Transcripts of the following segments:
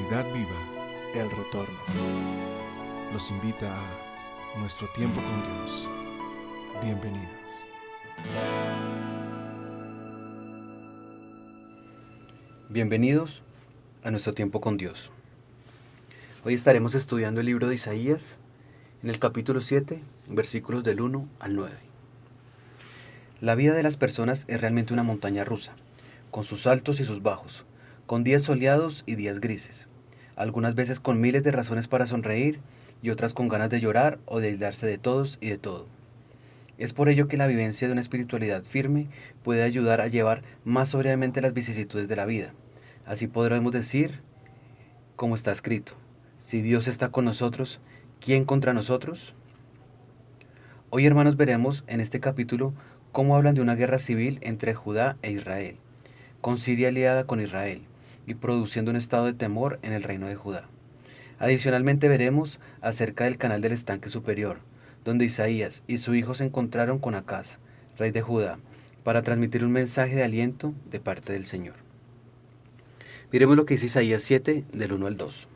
Comunidad Viva, El Retorno. Los invita a Nuestro Tiempo con Dios. Bienvenidos. Bienvenidos a Nuestro Tiempo con Dios. Hoy estaremos estudiando el libro de Isaías en el capítulo 7, versículos del 1 al 9. La vida de las personas es realmente una montaña rusa, con sus altos y sus bajos, con días soleados y días grises, algunas veces con miles de razones para sonreír y otras con ganas de llorar o de aislarse de todos y de todo. Es por ello que la vivencia de una espiritualidad firme puede ayudar a llevar más sobriamente las vicisitudes de la vida. Así podremos decir, como está escrito, si Dios está con nosotros, ¿quién contra nosotros? Hoy, hermanos, veremos en este capítulo cómo hablan de una guerra civil entre Judá e Israel, con Siria aliada con Israel y produciendo un estado de temor en el reino de Judá. Adicionalmente veremos acerca del canal del estanque superior, donde Isaías y su hijo se encontraron con Acaz, rey de Judá, para transmitir un mensaje de aliento de parte del Señor. Miremos lo que dice Isaías 7, del 1 al 2.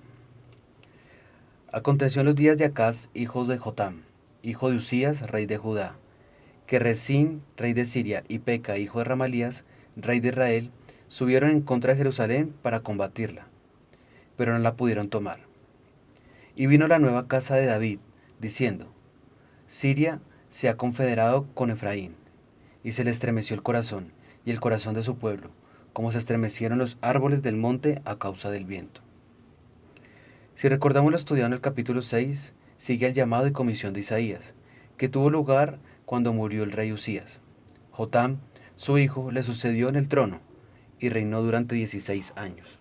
Aconteció en los días de Acaz, hijo de Jotam, hijo de Usías, rey de Judá, que Resín, rey de Siria, y Peca, hijo de Ramalías, rey de Israel, subieron en contra de Jerusalén para combatirla, pero no la pudieron tomar. Y vino la nueva casa de David, diciendo, Siria se ha confederado con Efraín, y se le estremeció el corazón, y el corazón de su pueblo, como se estremecieron los árboles del monte a causa del viento. Si recordamos lo estudiado en el capítulo 6, sigue el llamado y comisión de Isaías, que tuvo lugar cuando murió el rey Usías. Jotam, su hijo, le sucedió en el trono, y reinó durante 16 años.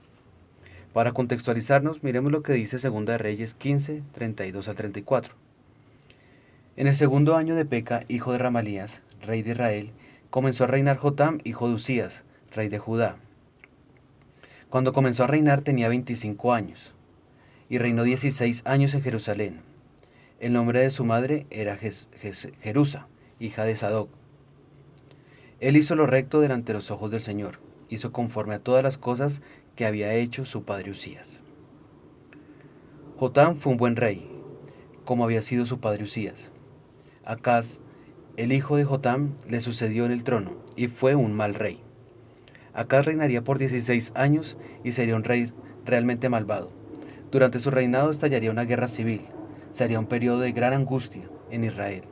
Para contextualizarnos, miremos lo que dice 2 de Reyes 15, 32 al 34. En el segundo año de Peca, hijo de Ramalías, rey de Israel, comenzó a reinar Jotam, hijo de Usías, rey de Judá. Cuando comenzó a reinar tenía 25 años, y reinó 16 años en Jerusalén. El nombre de su madre era Jerusa, hija de Sadoc. Él hizo lo recto delante de los ojos del Señor, hizo conforme a todas las cosas que había hecho su padre Usías. Jotam fue un buen rey, como había sido su padre Usías. Acaz, el hijo de Jotam, le sucedió en el trono, y fue un mal rey. Acaz reinaría por 16 años y sería un rey realmente malvado. Durante su reinado estallaría una guerra civil. Sería un periodo de gran angustia en Israel.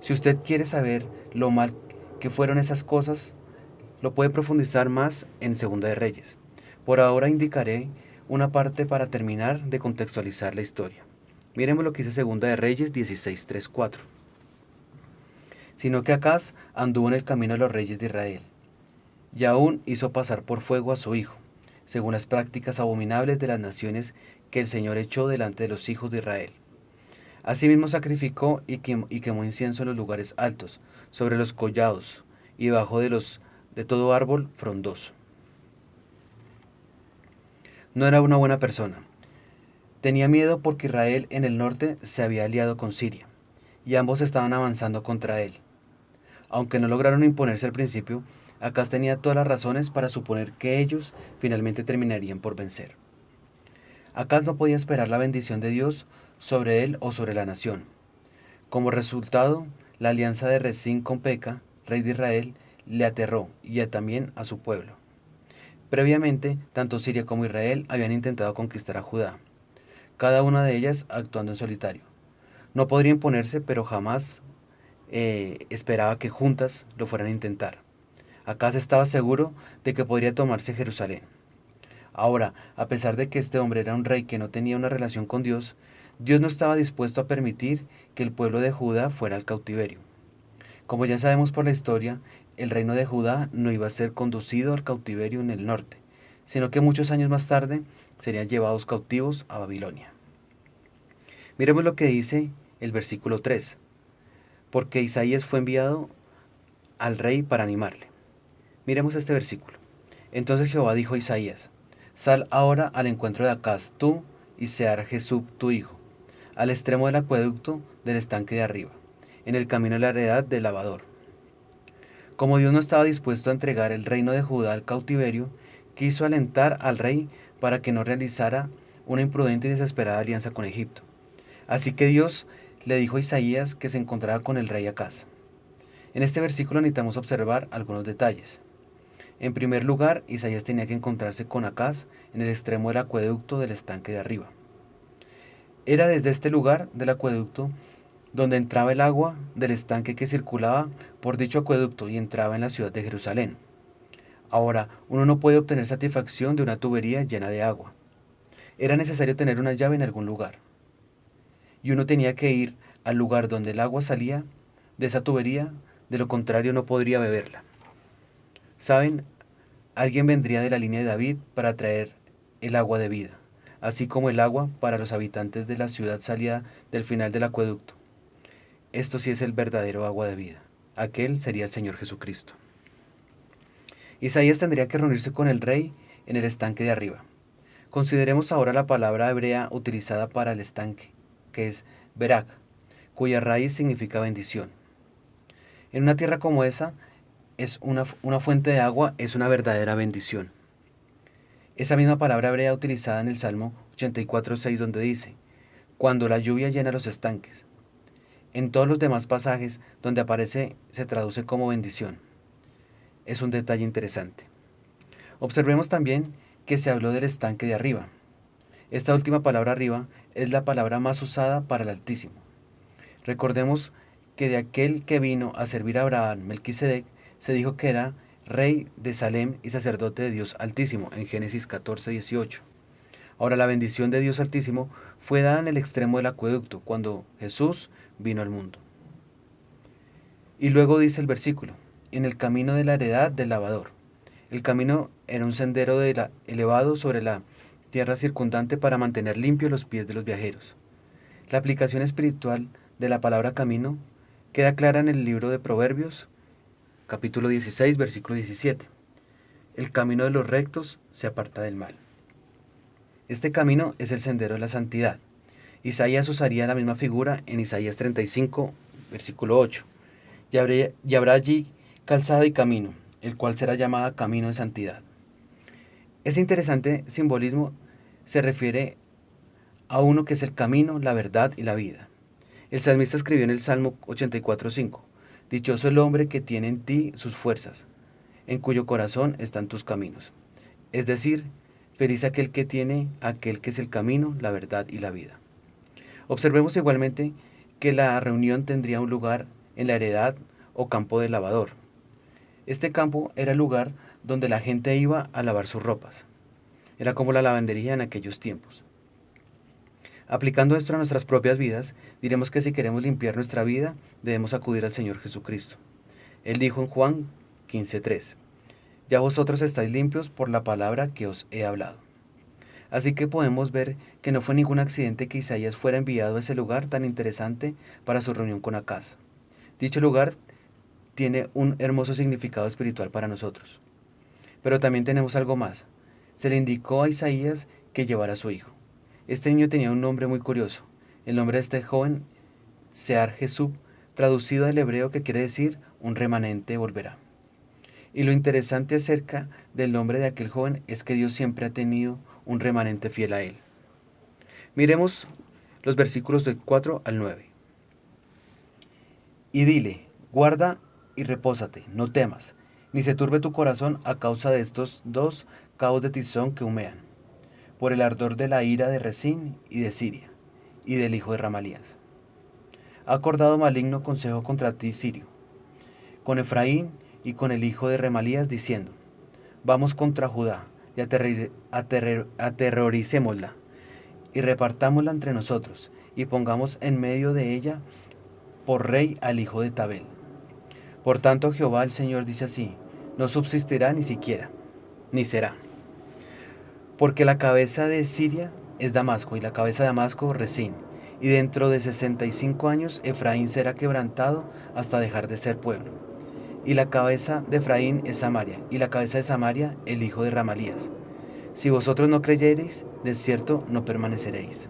Si usted quiere saber lo mal que fueron esas cosas, lo puede profundizar más en Segunda de Reyes. Por ahora indicaré una parte para terminar de contextualizar la historia. Miremos lo que dice Segunda de Reyes 16, 3, 4. Sino que Acaz anduvo en el camino de los reyes de Israel, y aún hizo pasar por fuego a su hijo, según las prácticas abominables de las naciones que el Señor echó delante de los hijos de Israel. Asimismo sacrificó y quemó incienso en los lugares altos, sobre los collados, y debajo de todo árbol frondoso. No era una buena persona. Tenía miedo porque Israel en el norte se había aliado con Siria, y ambos estaban avanzando contra él. Aunque no lograron imponerse al principio, Acaz tenía todas las razones para suponer que ellos finalmente terminarían por vencer. Acaz no podía esperar la bendición de Dios sobre él o sobre la nación. Como resultado, la alianza de Resín con Peca, rey de Israel, le aterró y también a su pueblo. Previamente, tanto Siria como Israel habían intentado conquistar a Judá, cada una de ellas actuando en solitario. No podría imponerse, pero jamás esperaba que juntas lo fueran a intentar. Acaz estaba seguro de que podría tomarse Jerusalén. Ahora, a pesar de que este hombre era un rey que no tenía una relación con Dios, Dios no estaba dispuesto a permitir que el pueblo de Judá fuera al cautiverio. Como ya sabemos por la historia, el reino de Judá no iba a ser conducido al cautiverio en el norte, sino que muchos años más tarde serían llevados cautivos a Babilonia. Miremos lo que dice el versículo 3. Porque Isaías fue enviado al rey para animarle. Miremos este versículo. Entonces Jehová dijo a Isaías, sal ahora al encuentro de Acaz, tú y Sear-Jesub tu hijo, al extremo del acueducto del estanque de arriba, en el camino de la heredad del lavador. Como Dios no estaba dispuesto a entregar el reino de Judá al cautiverio, quiso alentar al rey para que no realizara una imprudente y desesperada alianza con Egipto. Así que Dios le dijo a Isaías que se encontrara con el rey Acaz. En este versículo necesitamos observar algunos detalles. En primer lugar, Isaías tenía que encontrarse con Acaz en el extremo del acueducto del estanque de arriba. Era desde este lugar del acueducto donde entraba el agua del estanque que circulaba por dicho acueducto y entraba en la ciudad de Jerusalén. Ahora, uno no puede obtener satisfacción de una tubería llena de agua. Era necesario tener una llave en algún lugar. Y uno tenía que ir al lugar donde el agua salía de esa tubería, de lo contrario no podría beberla. ¿Saben? Alguien vendría de la línea de David para traer el agua de vida, así como el agua para los habitantes de la ciudad salía del final del acueducto. Esto sí es el verdadero agua de vida. Aquel sería el Señor Jesucristo. Isaías tendría que reunirse con el rey en el estanque de arriba. Consideremos ahora la palabra hebrea utilizada para el estanque, que es Berak, cuya raíz significa bendición. En una tierra como esa, una fuente de agua es una verdadera bendición. Esa misma palabra hebrea utilizada en el Salmo 84:6, donde dice, cuando la lluvia llena los estanques. En todos los demás pasajes donde aparece se traduce como bendición. Es un detalle interesante. Observemos también que se habló del estanque de arriba. Esta última palabra arriba es la palabra más usada para el Altísimo. Recordemos que de aquel que vino a servir a Abraham, Melquisedec, se dijo que era rey de Salem y sacerdote de Dios Altísimo, en Génesis 14:18. Ahora, la bendición de Dios Altísimo fue dada en el extremo del acueducto, cuando Jesús vino al mundo. Y luego dice el versículo, en el camino de la heredad del lavador. El camino era un sendero elevado sobre la tierra circundante para mantener limpios los pies de los viajeros. La aplicación espiritual de la palabra camino queda clara en el libro de Proverbios, capítulo 16, versículo 17. El camino de los rectos se aparta del mal. Este camino es el sendero de la santidad. Isaías usaría la misma figura en Isaías 35, versículo 8. Y habrá allí calzada y camino, el cual será llamada camino de santidad. Este interesante simbolismo se refiere a uno que es el camino, la verdad y la vida. El salmista escribió en el Salmo 84:5, dichoso el hombre que tiene en ti sus fuerzas, en cuyo corazón están tus caminos. Es decir, feliz aquel que tiene aquel que es el camino, la verdad y la vida. Observemos igualmente que la reunión tendría un lugar en la heredad o campo del lavador. Este campo era el lugar donde la gente iba a lavar sus ropas. Era como la lavandería en aquellos tiempos. Aplicando esto a nuestras propias vidas, diremos que si queremos limpiar nuestra vida, debemos acudir al Señor Jesucristo. Él dijo en Juan 15:3, ya vosotros estáis limpios por la palabra que os he hablado. Así que podemos ver que no fue ningún accidente que Isaías fuera enviado a ese lugar tan interesante para su reunión con Acaz. Dicho lugar tiene un hermoso significado espiritual para nosotros. Pero también tenemos algo más. Se le indicó a Isaías que llevara a su hijo. Este niño tenía un nombre muy curioso. El nombre de este joven, Sear Jesub, traducido del hebreo que quiere decir un remanente volverá. Y lo interesante acerca del nombre de aquel joven es que Dios siempre ha tenido un remanente fiel a él. Miremos los versículos del 4 al 9. Y dile, guarda y repósate, no temas, ni se turbe tu corazón a causa de estos dos cabos de tizón que humean, por el ardor de la ira de Rezín y de Siria, y del hijo de Ramalías. Ha acordado maligno consejo contra ti, Sirio, con Efraín y con el hijo de Remalías, diciendo, vamos contra Judá, y aterroricémosla, y repartámosla entre nosotros, y pongamos en medio de ella por rey al hijo de Tabel. Por tanto, Jehová el Señor dice así, no subsistirá ni siquiera, ni será. Porque la cabeza de Siria es Damasco, y la cabeza de Damasco Rezín, y dentro de 65 años Efraín será quebrantado hasta dejar de ser pueblo. Y la cabeza de Efraín es Samaria, y la cabeza de Samaria el hijo de Ramalías. Si vosotros no creyereis, de cierto no permaneceréis.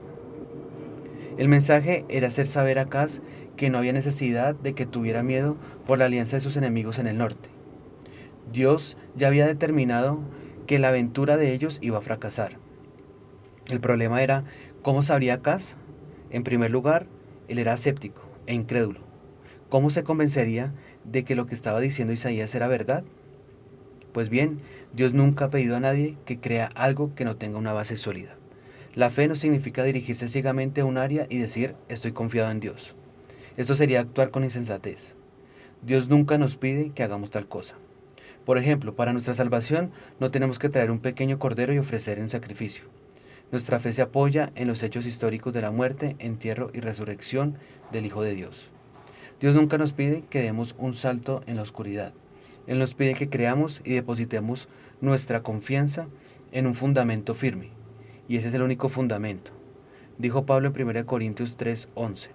El mensaje era hacer saber a Acaz que no había necesidad de que tuviera miedo por la alianza de sus enemigos en el norte. Dios ya había determinado que la aventura de ellos iba a fracasar. El problema era, ¿cómo sabría Acaz? En primer lugar, él era escéptico e incrédulo. ¿Cómo se convencería de que lo que estaba diciendo Isaías era verdad? Pues bien, Dios nunca ha pedido a nadie que crea algo que no tenga una base sólida. La fe no significa dirigirse ciegamente a un área y decir, estoy confiado en Dios. Esto sería actuar con insensatez. Dios nunca nos pide que hagamos tal cosa. Por ejemplo, para nuestra salvación no tenemos que traer un pequeño cordero y ofrecer en sacrificio. Nuestra fe se apoya en los hechos históricos de la muerte, entierro y resurrección del Hijo de Dios. Dios nunca nos pide que demos un salto en la oscuridad. Él nos pide que creamos y depositemos nuestra confianza en un fundamento firme. Y ese es el único fundamento. Dijo Pablo en 1 Corintios 3:11.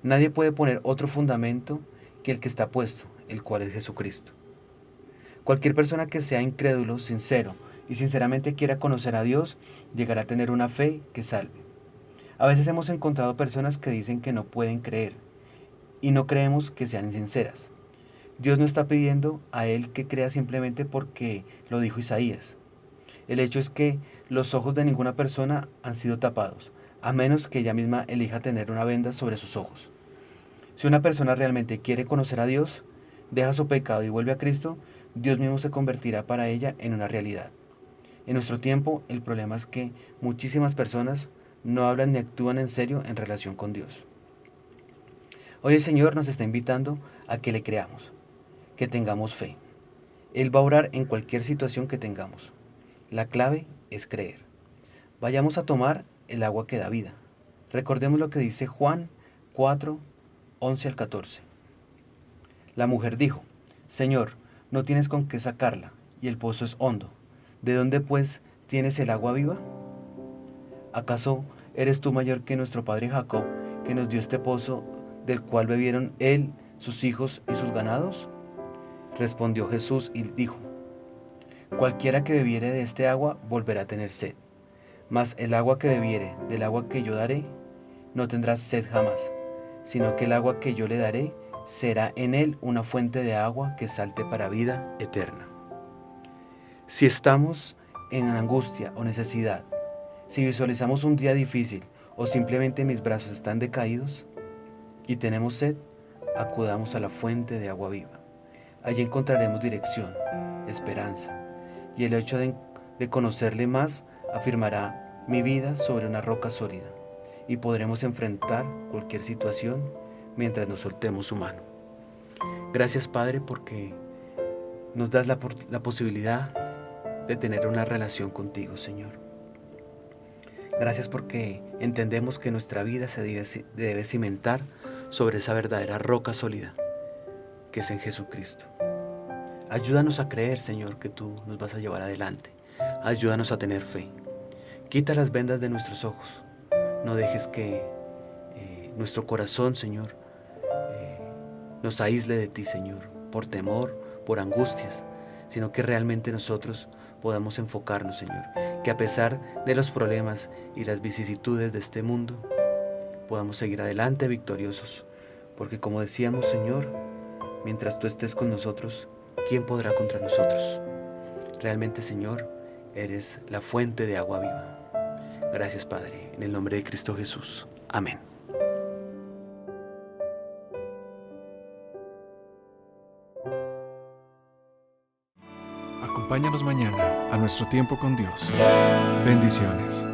Nadie puede poner otro fundamento que el que está puesto, el cual es Jesucristo. Cualquier persona que sea incrédulo, sincero y sinceramente quiera conocer a Dios, llegará a tener una fe que salve. A veces hemos encontrado personas que dicen que no pueden creer y no creemos que sean sinceras. Dios no está pidiendo a él que crea simplemente porque lo dijo Isaías. El hecho es que los ojos de ninguna persona han sido tapados, a menos que ella misma elija tener una venda sobre sus ojos. Si una persona realmente quiere conocer a Dios, deja su pecado y vuelve a Cristo, Dios mismo se convertirá para ella en una realidad. En nuestro tiempo, el problema es que muchísimas personas no hablan ni actúan en serio en relación con Dios. Hoy el Señor nos está invitando a que le creamos, que tengamos fe. Él va a obrar en cualquier situación que tengamos. La clave es creer. Vayamos a tomar el agua que da vida. Recordemos lo que dice Juan 4:11 al 14. La mujer dijo, Señor, no tienes con qué sacarla, y el pozo es hondo. ¿De dónde pues tienes el agua viva? ¿Acaso eres tú mayor que nuestro padre Jacob, que nos dio este pozo del cual bebieron él, sus hijos y sus ganados? Respondió Jesús y dijo, cualquiera que bebiere de este agua volverá a tener sed, mas el agua que bebiere del agua que yo daré no tendrá sed jamás, sino que el agua que yo le daré será en él una fuente de agua que salte para vida eterna. Si estamos en angustia o necesidad, si visualizamos un día difícil o simplemente mis brazos están decaídos y tenemos sed, acudamos a la fuente de agua viva. Allí encontraremos dirección, esperanza, y el hecho de conocerle más afirmará mi vida sobre una roca sólida y podremos enfrentar cualquier situación mientras nos soltemos su mano. Gracias, Padre, porque nos das la posibilidad de tener una relación contigo, Señor. Gracias porque entendemos que nuestra vida se debe cimentar sobre esa verdadera roca sólida que es en Jesucristo. Ayúdanos a creer, Señor, que tú nos vas a llevar adelante. Ayúdanos a tener fe. Quita las vendas de nuestros ojos. No dejes que nuestro corazón, Señor, nos aísle de ti, Señor, por temor, por angustias, sino que realmente nosotros podamos enfocarnos, Señor, que a pesar de los problemas y las vicisitudes de este mundo, podamos seguir adelante victoriosos, porque como decíamos, Señor, mientras tú estés con nosotros, ¿quién podrá contra nosotros? Realmente, Señor, eres la fuente de agua viva. Gracias, Padre, en el nombre de Cristo Jesús. Amén. Acompáñanos mañana a nuestro tiempo con Dios. Bendiciones.